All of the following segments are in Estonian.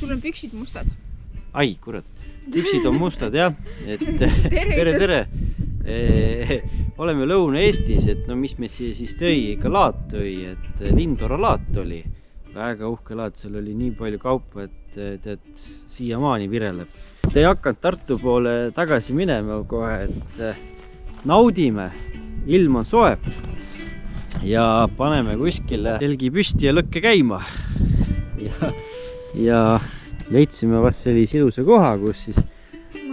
sul on püksid mustad. Ai, kurat. Püksid on mustad, jah. Et, tere. Oleme Lõuna-Eestis, et no mis meid siia siis tõi, ikka laat tõi, et Lindora laat oli. Väga uhke laat, seal oli nii palju kaupa, et tead, siiamaani vireleb. Te ei hakanud Tartu poole tagasi minema kohe, et naudime, ilm on soe ja paneme kuskile telgi püsti ja lõkke käima. Ja leidsime vast sellise ilusa koha, kus siis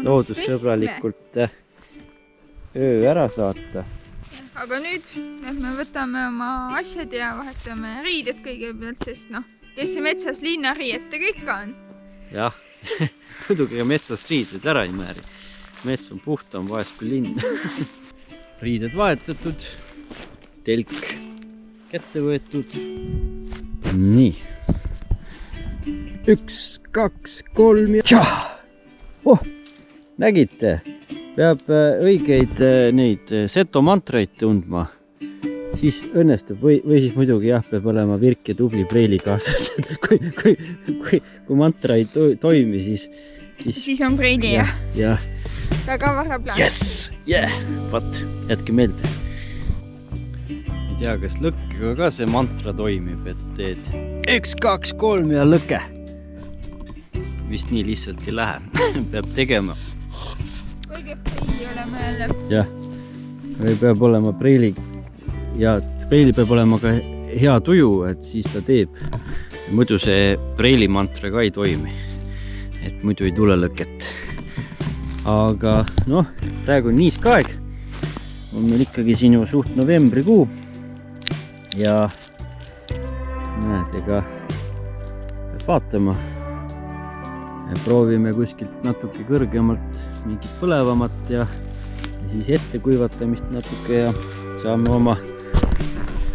loodussõbralikult öö ära saata. Aga nüüd me võtame oma asjad ja vahetame riided kõigepealt, sest noh, kes see metsas linnariietega ikka on? Jah, muidugi ka metsas riided ära ei määri. Mets on puhtam vahest kui linn. Riided vahetatud, telk kätte võetud. Nii. 1, 2, 3 ja tšah! Oh, nägite? Peab õigeid neid seto mantraid tundma. Siis õnnestub või siis muidugi jah, peab olema virk ja tubli preili kaasas. Kui mantra ei toimi, siis on preili, jah? Jah. Väga vara plaan. Yes! Yeah! Vat, jätke meelde. Ei tea, kas lõkkega ka see mantra toimib, et teed 1, 2, 3 ja lõke. Vist nii lihtsalt ei lähe. Peab tegema. Või peab preili olema jälle. Jah. Või peab olema preili. Ja preili peab olema ka hea tuju, et siis ta teeb. Muidu see preili mantra ka ei toimi. Et muidu ei tule lõket. Aga noh, praegu on niisk aeg. On meil ikkagi siin ju suht novembrikuu. Ja näed, ega peab vaatama. Ja proovime kuskilt natuke kõrgemalt mingit põlevamat ja siis ette kuivatamist natuke ja saame oma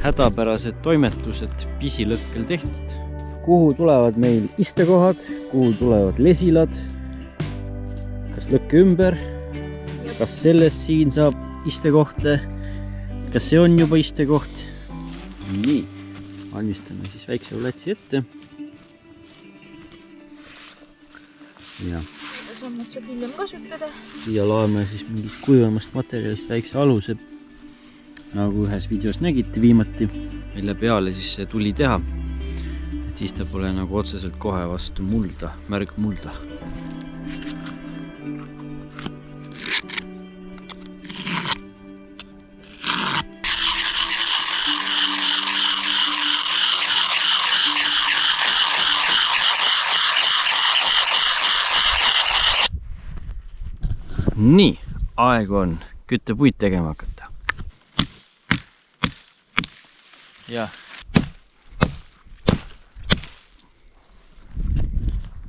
hädapärased toimetused pisilõkkel tehtud. Kuhu tulevad meil istekohad, kuhu tulevad lesilad, kas lõkke ümber, kas sellest siin saab istekohte, kas see on juba istekoht. Nii, valmistame siis väikse ulatsi ette. Ja saab hiljem kasutada. Siia loeme siis mingist kuivamast materjalist väikse aluse, nagu ühes videos nägite viimati, mille peale siis see tuli teha. Et siis ta pole nagu otseselt kohe vastu mulda, märgmulda. Nii, aeg on küttepuid tegema hakata. Ja.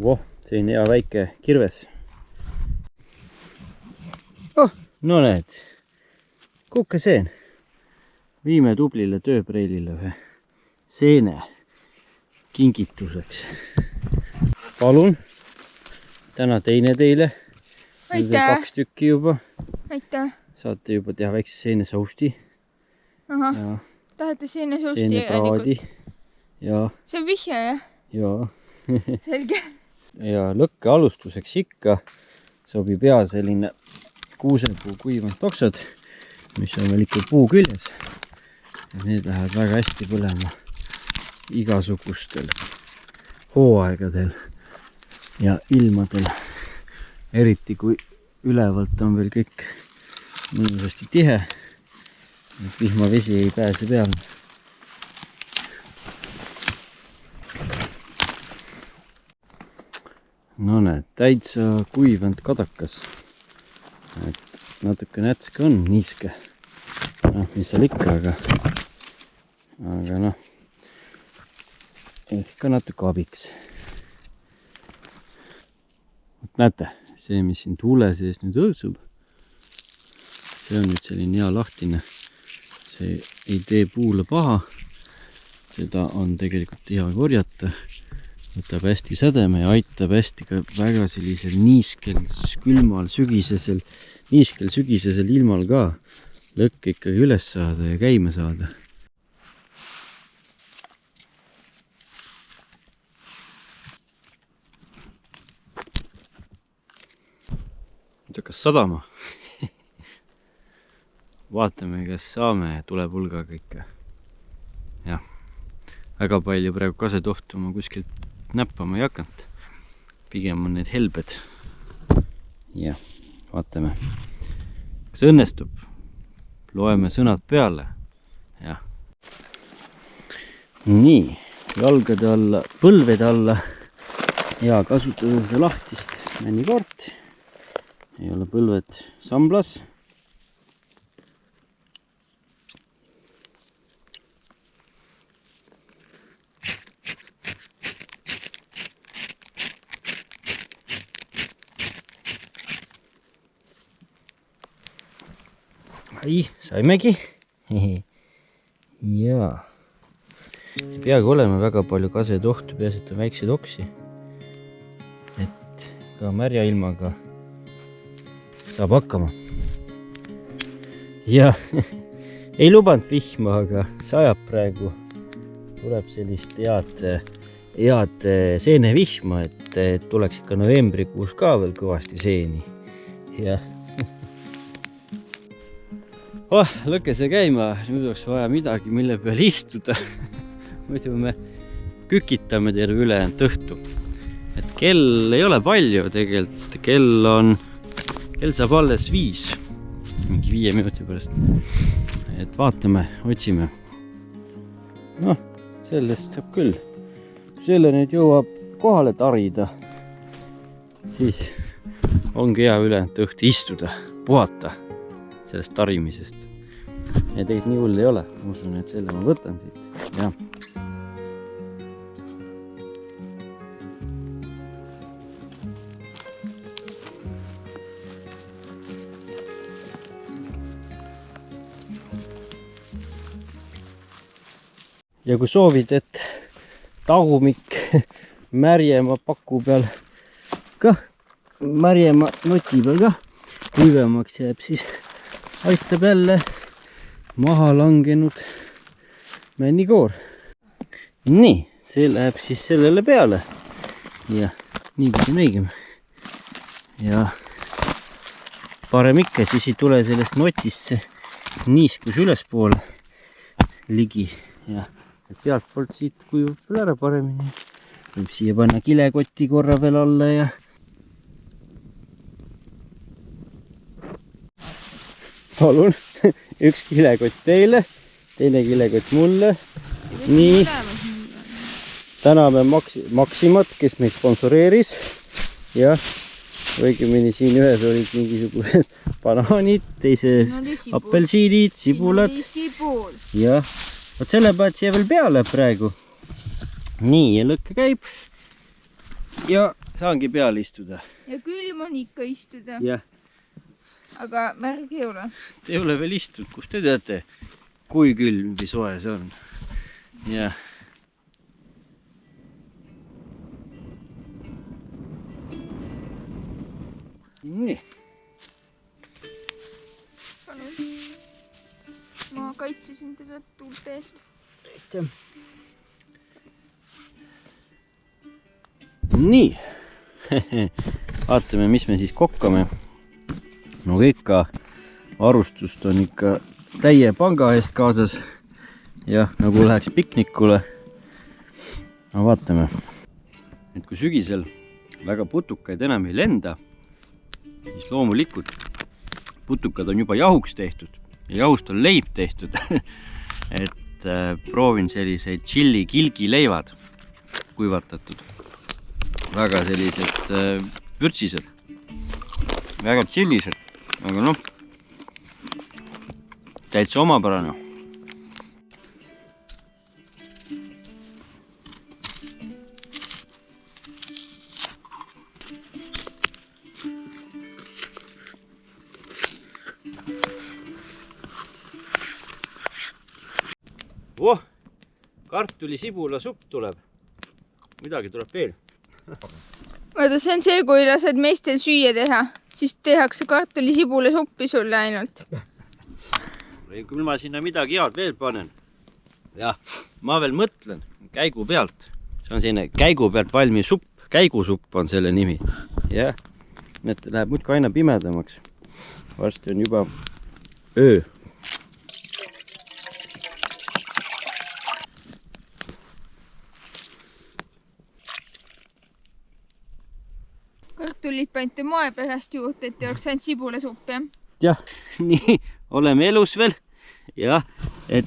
Voh, see on hea väike kirves. Oh, no näed. Kukeseen. Viime tublile tööpreilile ühe seene kingituseks. Palun. Täna teine teile. Aitäh! 2 tükki juba. Aitäh! Saate juba teha väikse seenesausti. Aha, ja tahate seenesausti? Seenepraadi. Ja. See on vihje, jah? Jaa. Selge. Ja lõkke alustuseks ikka sobib hea selline kuusepuu kuivanud toksad, mis on veel ikka puu küljes. Ja need lähevad väga hästi põlema igasugustel hooaegadel ja ilmadel. Eriti kui ülevalt on veel kõik mõnusasti tihe, et vihmavesi ei pääse peale. No näed, täitsa kuivanud kadakas. Et natuke nätske on, niiske. Noh, mis seal ikka, aga noh, ehk ka natuke abiks. Näete, see, mis siin tuule sees nüüd õõsub, see on nüüd selline hea lahtine. See ei tee puule paha. Seda on tegelikult hea korjata. Võtab hästi sädeme ja aitab hästi ka väga sellisel niiskel, külmal, sügisesel ilmal ka lõkke ikkagi üles saada ja käima saada. nüüd hakkas sadama. Vaatame, kas saame tulepulgaga ikka. Jah, väga palju praegu kasetohtu ma kuskilt näppama ei hakanud. Pigem on need helbed. Jah, vaatame. Kas õnnestub? Loeme sõnad peale. Jah. Nii, jalgade alla, põlvede alla. Ja kasutada seda lahtist männikaarti. Ei ole põlved samblas. Ai, saimegi. Jaa. Peaaegu oleme väga palju kasetohtu, peaasi, on väikseid oksi. Et ka märja ilmaga saab hakkama. Ja ei lubanud vihma, aga sajab praegu. Tuleb sellist head seenevihma, et tuleks ikka novembrikuus ka veel kõvasti seeni. Jah. Lõkkese käima, nüüd oleks vaja midagi, mille peal istuda. Muidu me kükitame terve ülejäänud õhtu. Et kell ei ole palju tegelikult, kell saab alles 5, mingi 5 minuti pärast. Et vaatame, otsime. Noh, sellest saab küll. Kui selle nüüd jõuab kohale tarida, siis ongi hea ülejäänud õhtu istuda, puhata sellest tarimisest. Ja tegelikult nii hull ei ole. Ma usun, et selle ma võtan siit. Jah. Ja kui soovid, et tagumik märjema paku peal ka, märjema noti peal ka kuivemaks jääb, siis aitab jälle maha langenud männikoor. Nii, see läheb siis sellele peale. Ja nii kui on õigem. Ja parem ikka, siis ei tule sellest notist see niiskus ülespoole ligi. Ja pealt poolt siit kuivab veel ära paremini. Võib siia panna kilekoti korra veel alla ja palun, üks kilekott teile, teine kilekott mulle. Nii, täname Maximat, kes meid sponsoreeris. Ja õigemini siin ühes olid mingisugused banaanid, teises apelsiinid, sibulad. Ja võt selle pealt siia veel peale praegu. Nii, ja lõkke käib. Ja saangi peale istuda. Ja külm on ikka istuda. Jah. Aga märg ei ole. Te ei ole veel istunud, kus te teate, kui külm või soe see on. Ja. Nii. Ma kaitsesin teda tuulte eest. Aitäh. Nii. Vaatame, mis me siis kokkame. No ikka varustust on ikka täie panga eest kaasas. Jah, nagu läheks piknikule. No vaatame. Et kui sügisel väga putukaid enam ei lenda, siis loomulikult putukad on juba jahuks tehtud. Ja jahust on leib tehtud. Et proovin selliseid chili kilgileivad kuivatatud. Väga sellised vürtsised. Väga chillised. Aga noh, täitsa omapärane. Kartuli sibula supp tuleb. Midagi tuleb veel. Vaata, see on see, kui lased meestel süüa teha. Siis tehakse kartuli sibula suppi sulle ainult. Küll ma sinna midagi head veel panen. Jah, ma veel mõtlen käigu pealt. See on selline käigu pealt valmiv supp. Käigusupp on selle nimi. Jah, näete, läheb muudkui aina pimedamaks. Varsti on juba öö. Kartulid panite moe pärast juurde, et ei oleks ainult sibulasuppi, jah? Jah, nii, oleme elus veel. Jah, et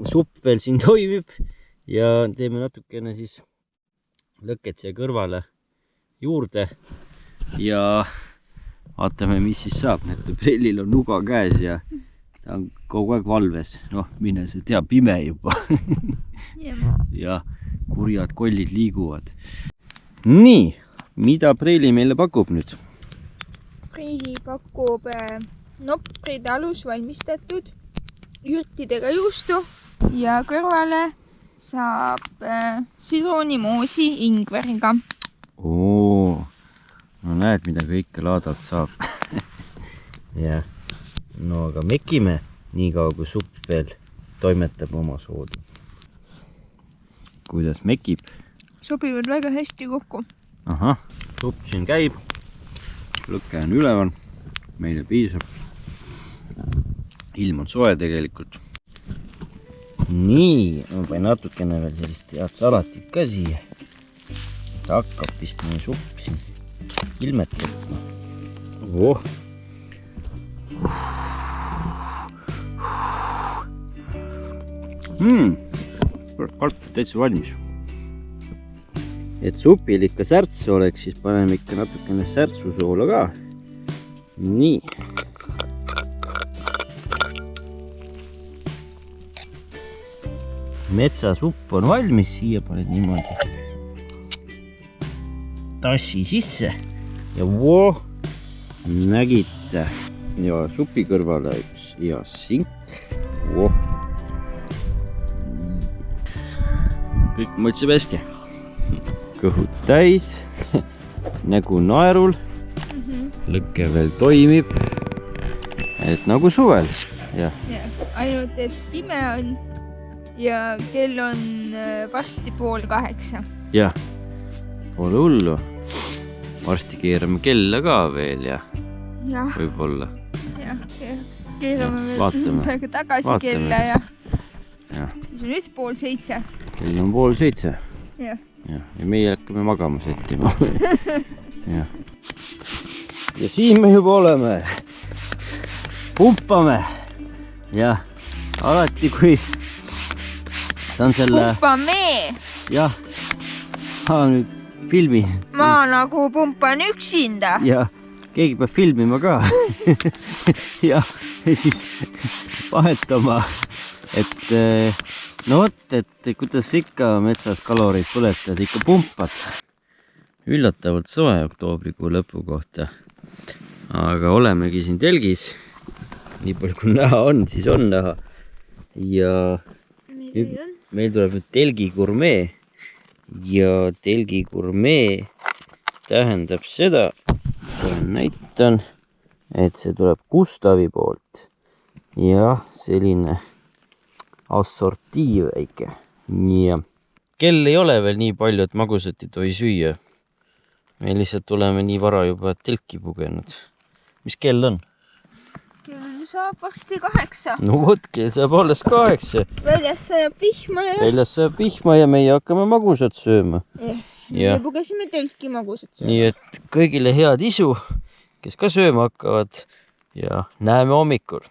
supp veel siin toimib ja teeme natukene siis lõket siia kõrvale juurde ja vaatame, mis siis saab. Näete, prillil on nuga käes ja ta on kogu aeg valves. Noh, mine see tea, pime juba. Ja kurjad kollid liiguvad. Nii, mida Preili meile pakub nüüd? Preili pakub nopride alus valmistatud jürtidega juustu ja kõrvale saab sidrunimoosi ingveriga. Oo, no näed, mida kõike laadalt saab. Ja, no aga mekime nii kaua, kui supp veel toimetab oma soodu. Kuidas mekib? Sobivad väga hästi kokku. Ahah, supp siin käib. Lõkke on üleval. Meile piisab. Ilm on soe tegelikult. Nii, ma panin natukene veel sellist head salatit ka siia. Ta hakkab vist meie supp siin ilmet võtma. Oh. Kartul täitsa valmis. Et supil ikka särts oleks, siis paneme ikka natukene särtsusoola ka. Nii. Metsasupp on valmis, siia paned niimoodi tassi sisse ja voh, nägite. Ja supi kõrvale üks hea sink. Voh. Kõik mõtseb hästi. Kõhud täis, nägu naerul, lõkke veel toimib, et nagu suvel. Ja. Ainult, et pime on ja kell on varsti 7:30. Jah, pole hullu. Varsti keerame kella ka veel ja võib-olla. Jah, keerame veel tagasi kella ja see on nüüd 6:30. Kell on 6:30. Jah. Ja meie hakkame magama settima. Ja siin me juba oleme. Pumpame. Ja alati kui saan selle... Pumpame! Jah. Nüüd filmi. Ma nagu pumpan üksinda. Ja keegi peab filmima ka. Ja siis vahetama, et... No vot, et kuidas ikka metsas kaloreid põletad, ikka pumpad. Üllatavalt soe oktoobrikuu lõpu kohta. Aga olemegi siin telgis. Nii palju kui näha on, siis on näha. Ja meil tuleb nüüd telgi gurmee. Ja telgi gurmee tähendab seda, näitan, et see tuleb Gustavi poolt. Ja selline... assortiiv väike. Ja kell ei ole veel nii palju, et magusat ei tohi süüa. Me lihtsalt oleme nii vara juba telki pugenud. Mis kell on? Kell saab varsti 8. No vot, kell saab alles 8. Väljas sajab vihma ja... Väljas sajab vihma ja meie hakkame magusat sööma. Me pugesime telki magusat sööma. Nii et kõigile head isu, kes ka sööma hakkavad ja näeme hommikul.